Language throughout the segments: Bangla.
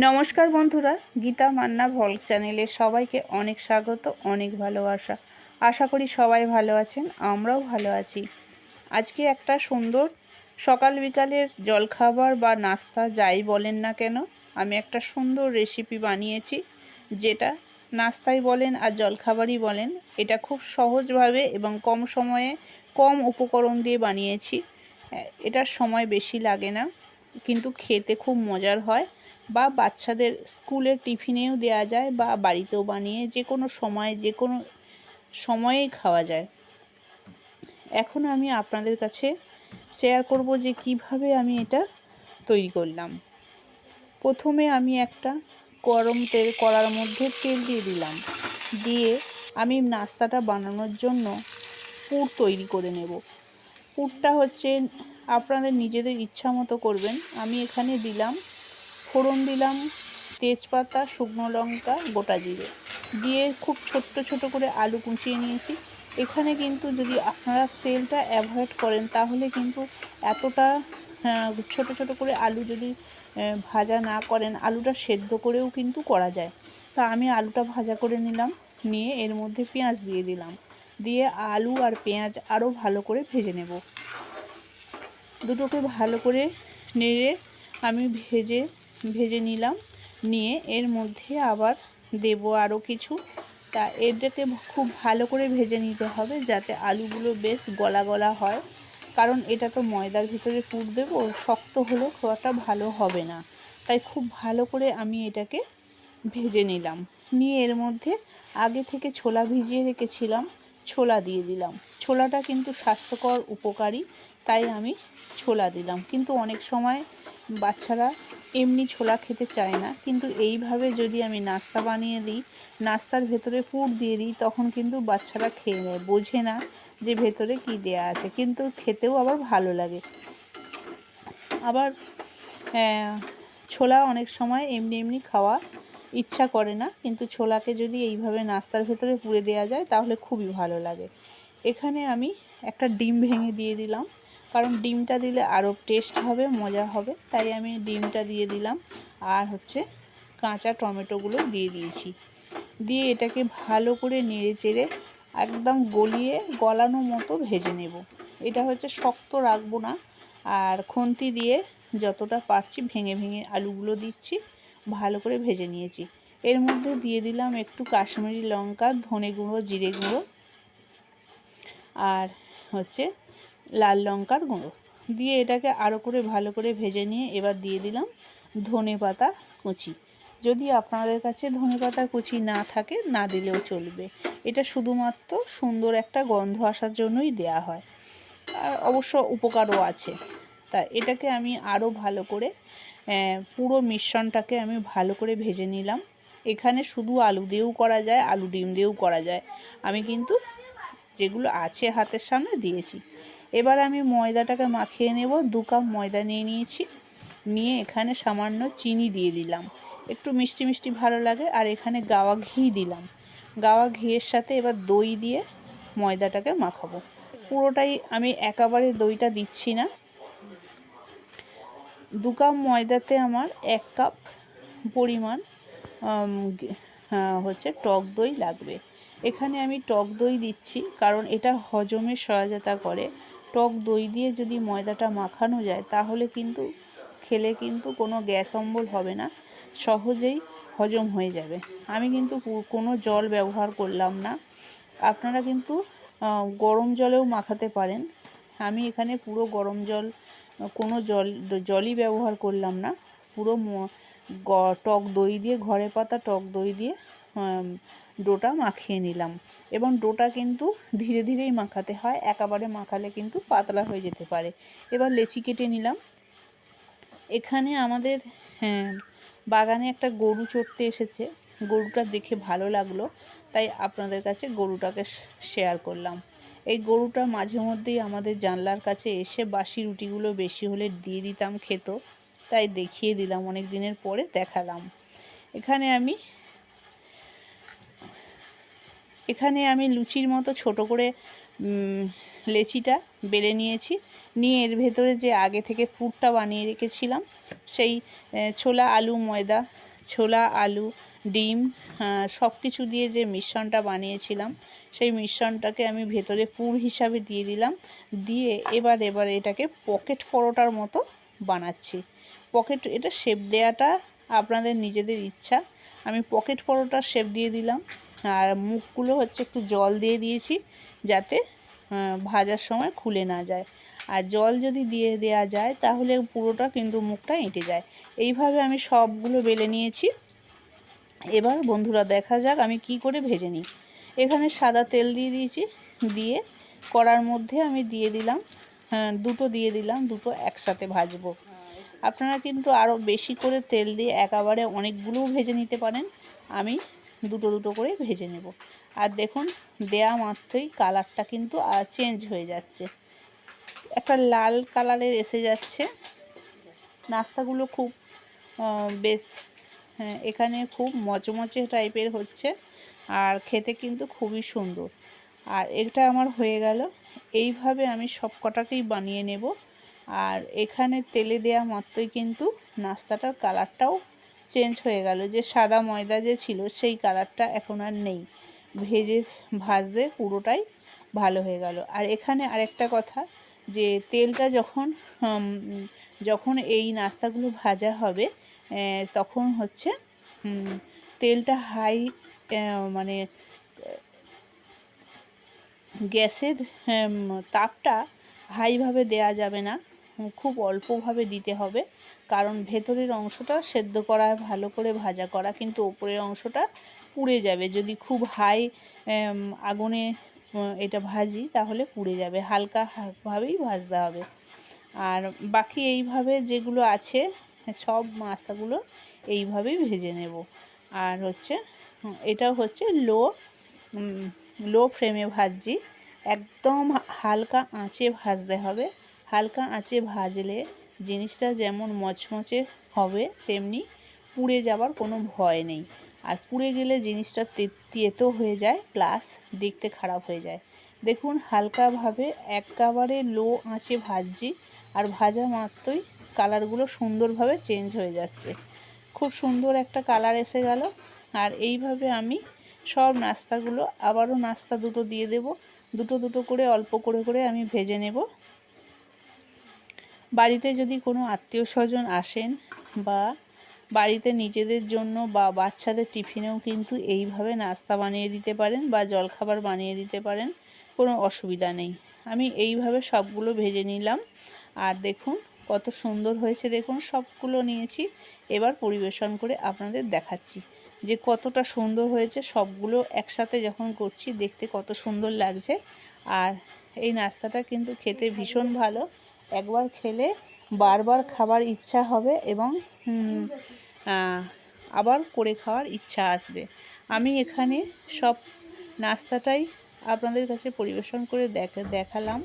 নমস্কার বন্ধুরা, গীতা মান্না ভ্লগ চ্যানেলে সবাইকে অনেক স্বাগত, অনেক ভালোবাসা। আশা করি সবাই ভালো আছেন, আমরাও ভালো আছি। আজকে একটা সুন্দর সকাল বিকালের জলখাবার বা নাস্তা যাই বলেন না কেন, আমি একটা সুন্দর রেসিপি বানিয়েছি, যেটা নাস্তাই বলেন আর জলখাবারই বলেন। এটা খুব সহজভাবে এবং কম সময়ে কম উপকরণ দিয়ে বানিয়েছি। এটার সময় বেশি লাগে না, কিন্তু খেতে খুব মজার হয়। বা বাচ্চাদের স্কুলের টিফিনেও দেওয়া যায় বা বাড়িতেও বানিয়ে যে কোনো সময় যে কোনো সময়েই খাওয়া যায়। এখন আমি আপনাদের কাছে শেয়ার করব যে কিভাবে আমি এটা তৈরি করলাম। প্রথমে আমি একটা গরম কড়ার মধ্যে তেল দিয়ে দিলাম, দিয়ে আমি নাস্তাটা বানানোর জন্য পুর তৈরি করে নেব। পুরটা হচ্ছে আপনাদের নিজেদের ইচ্ছা মতো করবেন। আমি এখানে দিলাম ফোড়ন, দিলাম তেজপাতা, শুকনো লঙ্কা, গোটা জিরে দিয়ে খুব ছোট্ট ছোট করে আলু কুচিয়ে নিয়েছি। এখানে কিন্তু যদি আপনারা তেলটা অ্যাভয়েড করেন তাহলে কিন্তু এতটা ছোট ছোট করে আলু যদি ভাজা না করেন, আলুটা সেদ্ধ করেও কিন্তু করা যায়। তা আমি আলুটা ভাজা করে নিলাম, নিয়ে এর মধ্যে পেঁয়াজ দিয়ে দিলাম, দিয়ে আলু আর পেঁয়াজ আরও ভালো করে ভেজে নেব। দুটোকে ভালো করে নেড়ে আমি ভেজে নিলাম, নিয়ে এর মধ্যে আবার দেব আরও কিছু। তা এটাকে খুব ভালো করে ভেজে নিতে হবে যাতে আলুগুলো বেশ গলা গলা হয়, কারণ এটা তো ময়দার ভিতরে পুর দেবো, শক্ত হলে খুব একটা ভালো হবে না। তাই খুব ভালো করে আমি এটাকে ভেজে নিলাম, নিয়ে এর মধ্যে আগে থেকে ছোলা ভিজিয়ে রেখেছিলাম, ছোলা দিয়ে দিলাম। ছোলাটা কিন্তু স্বাস্থ্যকর, উপকারী, তাই আমি ছোলা দিলাম। কিন্তু অনেক সময় বাচ্চারা এমনি ছোলা খেতে চায় না, কিন্তু এইভাবে যদি আমি নাস্তা বানিয়ে দিই, নাস্তার ভেতরে পুর দিয়ে দিই, তখন কিন্তু বাচ্চারা খেয়ে নেয়, বোঝে না যে ভেতরে কি দেয়া আছে, কিন্তু খেতেও আবার ভালো লাগে। আবার ছোলা অনেক সময় এমনি এমনি খাওয়া ইচ্ছা করে না, কিন্তু ছোলাকে যদি এইভাবে নাস্তার ভেতরে পুরে দেওয়া যায় তাহলে খুবই ভালো লাগে। এখানে আমি একটা ডিম ভেঙে দিয়ে দিলাম, কারণ ডিমটা দিলে আরও টেস্ট হবে, মজা হবে, তাই আমি ডিমটা দিয়ে দিলাম। আর কাঁচা টমেটোগুলো দিয়ে দিয়েছি, দিয়ে এটাকে ভালো করে নেড়ে চেড়ে একদম গলানো মতো ভেজে নেব। এটা শক্ত রাখবো না, আর খুন্তি দিয়ে যতটা পারছি ভেঙে ভেঙে আলুগুলো দিচ্ছি, ভালো করে ভেজে নিয়েছি। এর মধ্যে দিয়ে দিলাম একটু কাশ্মীরি লঙ্কা, ধনে গুঁড়ো, জিরে গুঁড়ো আর লাল লঙ্কার গুঁড়ো দিয়ে এটাকে আরও করে ভালো করে ভেজে নিয়ে এবার দিয়ে দিলাম ধনেপাতা কুচি। যদি আপনাদের কাছে ধনেপাতা কুচি না থাকে, না দিলেও চলবে। এটা শুধুমাত্র সুন্দর একটা গন্ধ আসার জন্যই দেয়া হয়, আর অবশ্য উপকারও আছে। তা এটাকে আমি আরও ভালো করে পুরো মিশ্রণটাকে আমি ভালো করে ভেজে নিলাম। এখানে শুধু আলু দিয়েও করা যায়, আলু ডিম দিয়েও করা যায়, আমি কিন্তু যেগুলো আছে হাতের সামনে দিয়েছি। এবার আমি ময়দাটাকে মাখিয়ে নেব। 2 কাপ ময়দা নিয়ে নিয়েছি, নিয়ে এখানে সামান্য চিনি দিয়ে দিলাম, একটু মিষ্টি মিষ্টি ভালো লাগে। আর এখানে গাওয়া ঘি দিলাম, গাওয়া ঘিয়ের সাথে এবার দই দিয়ে ময়দাটাকে মাখাবো। পুরোটাই আমি একেবারে দইটা দিচ্ছি না। 2 কাপ ময়দাতে আমার 1 কাপ পরিমাণ টক দই লাগবে। এখানে আমি টক দই দিচ্ছি কারণ এটা হজমে সহায়তা করে। টক দই দিয়ে যদি ময়দাটা মাখানো যায় তাহলে কিন্তু খেলে কিন্তু কোনো গ্যাস অম্বল হবে না, সহজেই হজম হয়ে যাবে। আমি কিন্তু কোনো জল ব্যবহার করলাম না, আপনারা কিন্তু গরম জলেও মাখাতে পারেন। আমি এখানে পুরো গরম জল, কোনো জলই ব্যবহার করলাম না, পুরো টক দই দিয়ে, ঘরে পাতা টক দই দিয়ে ডোটা মাখিয়ে নিলাম। এবং ডোটা কিন্তু ধীরে ধীরেই মাখাতে হয়, একেবারে মাখালে কিন্তু পাতলা হয়ে যেতে পারে। এবার লেচি কেটে নিলাম। এখানে আমাদের বাগানে একটা গরু চড়তে এসেছে, গরুটা দেখে ভালো লাগলো, তাই আপনাদের কাছে গরুটাকে শেয়ার করলাম। এই গরুটা মাঝে মধ্যেই আমাদের জানলার কাছে এসে বাসি রুটিগুলো বেশি হলে দিয়ে দিতাম, খেত, তাই দেখিয়ে দিলাম, অনেক দিনের পরে দেখালাম। এখানে আমি লুচির মতো ছোট করে লেচিটা বেলে নিয়েছি, নিয়ে এর ভেতরে যে আগে থেকে পুরটা বানিয়ে রেখেছিলাম, সেই ছোলা, আলু, ময়দা ছোলা, আলু, ডিম সব কিছু দিয়ে যে মিশ্রণটা বানিয়েছিলাম সেই মিশ্রণটাকে আমি ভেতরে পুর হিসাবে দিয়ে দিলাম। দিয়ে এবার এটাকে পকেট পরোটার মতো বানাচ্ছি। এটা শেপ দেওয়াটা আপনাদের নিজেদের ইচ্ছা। আমি পকেট পরোটার শেপ দিয়ে দিলাম। আর মুখগুলো হচ্ছে একটু জল দিয়ে দিয়েছি যাতে ভাজার সময় খুলে না যায়। আর জল যদি দিয়ে দেওয়া যায় তাহলে পুরোটা কিন্তু মুখটা এঁটে যায়। এইভাবে আমি সবগুলো বেলে নিয়েছি। এবার বন্ধুরা দেখা যাক আমি কি করে ভেজে নিই। এখানে সাদা তেল দিয়ে দিয়েছি, দিয়ে কড়ার মধ্যে আমি দিয়ে দিলাম দুটো একসাথে ভাজবো। আপনারা কিন্তু আরও বেশি করে তেল দিয়ে একেবারে অনেকগুলোও ভেজে নিতে পারেন। আমি দুটো করে ভেজে নেব। আর দেখুন দেয়া মাত্রই কালারটা কিন্তু চেঞ্জ হয়ে যাচ্ছে, একটা লাল কালারের এসে যাচ্ছে। নাস্তাগুলো খুব বেশ এখানে খুব মচমচে টাইপের হচ্ছে আর খেতে কিন্তু খুবই সুন্দর। আর এটা আমার হয়ে গেল। এইভাবে আমি সব কটাকেই বানিয়ে নেব। আর এখানে তেলে দেয়া মাত্রই কিন্তু নাস্তাটার কালারটাও চেঞ্জ হয়ে গেল, যে সাদা ময়দা যে ছিল সেই কালারটা এখন আর নেই। ভাজতে পুরোটাই ভালো হয়ে গেল। আর এখানে আরেকটা কথা, যে তেলটা যখন এই নাস্তাগুলো ভাজা হবে তখন হচ্ছে তেলটা হাই, মানে গ্যাসের তাপটা হাইভাবে দেয়া যাবে না, খুব অল্পভাবে দিতে হবে। কারণ ভেতরের অংশটা সেদ্ধ করা ভালো করে ভাজা করা, কিন্তু ওপরের অংশটা পুড়ে যাবে। যদি খুব হাই আগুনে এটা ভাজি তাহলে পুড়ে যাবে। হালকাভাবেই ভাজতে হবে। আর বাকি এইভাবে যেগুলো আছে সব নাস্তাগুলো এইভাবেই ভেজে নেব। আর হচ্ছে এটাও হচ্ছে লো ফ্লেমে ভাজছি। একদম হালকা আঁচে ভাজতে হবে। হালকা আঁচে ভাজলে জিনিসটা যেমন মচমচে হবে তেমনি পুড়ে যাবার কোনো ভয় নেই। আর পুড়ে গেলে জিনিসটা তেতো হয়ে যায়, প্লাস দেখতে খারাপ হয়ে যায়। দেখুন হালকাভাবে একেবারে লো আঁচে ভাজছি, আর ভাজা মাত্রই কালারগুলো সুন্দরভাবে চেঞ্জ হয়ে যাচ্ছে। খুব সুন্দর একটা কালার এসে গেল। আর এইভাবে আমি সব নাস্তাগুলো, আবারও নাস্তা দুটো দিয়ে দেব, দুটো করে অল্প করে আমি ভেজে নেব। বাড়িতে যদি কোনো আত্মীয় স্বজন আসেন বা বাড়িতে নিজেদের জন্য বা বাচ্চাদের টিফিনেও কিন্তু এইভাবে নাস্তা বানিয়ে দিতে পারেন বা জলখাবার বানিয়ে দিতে পারেন, কোনো অসুবিধা নেই। আমি এইভাবে সবগুলো ভেজে নিলাম। আর দেখুন কত সুন্দর হয়েছে, দেখুন সবগুলো নিয়েছি। এবার পরিবেশন করে আপনাদের দেখাচ্ছি যে কতটা সুন্দর হয়েছে। সবগুলো একসাথে যখন করছি দেখতে কত সুন্দর লাগছে। আর এই নাস্তাটা কিন্তু খেতে ভীষণ ভালো। একবার খেলে বারবার খাবার ইচ্ছা হবে এবং আবার করে খাওয়ার ইচ্ছা আসবে। আমি এখানে সব নাস্তাটাই আপনাদের কাছে পরিবেশন করে দেখালাম।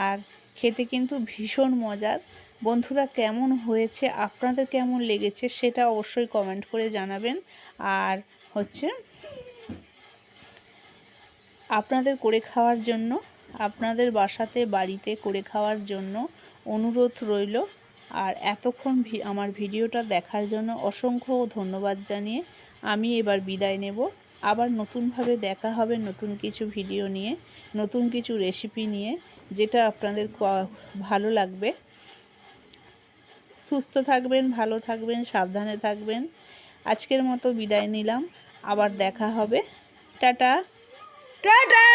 আর খেতে কিন্তু ভীষণ মজার। বন্ধুরা কেমন হয়েছে, আপনাদের কেমন লেগেছে সেটা অবশ্যই কমেন্ট করে জানাবেন। আর হচ্ছে আপনাদের করে খাওয়ার জন্য, আপনাদের বাড়িতে করে খাওয়ার জন্য অনুরোধ রইল। আর এতক্ষণ আমার ভিডিওটা দেখার জন্য অসংখ্য ধন্যবাদ জানিয়ে আমি এবার বিদায় নেব। আবার নতুনভাবে দেখা হবে নতুন কিছু ভিডিও নিয়ে, নতুন কিছু রেসিপি নিয়ে, যেটা আপনাদের ভালো লাগবে। সুস্থ থাকবেন, ভালো থাকবেন, সাবধানে থাকবেন। আজকের মতো বিদায় নিলাম, আবার দেখা হবে। Tata tata.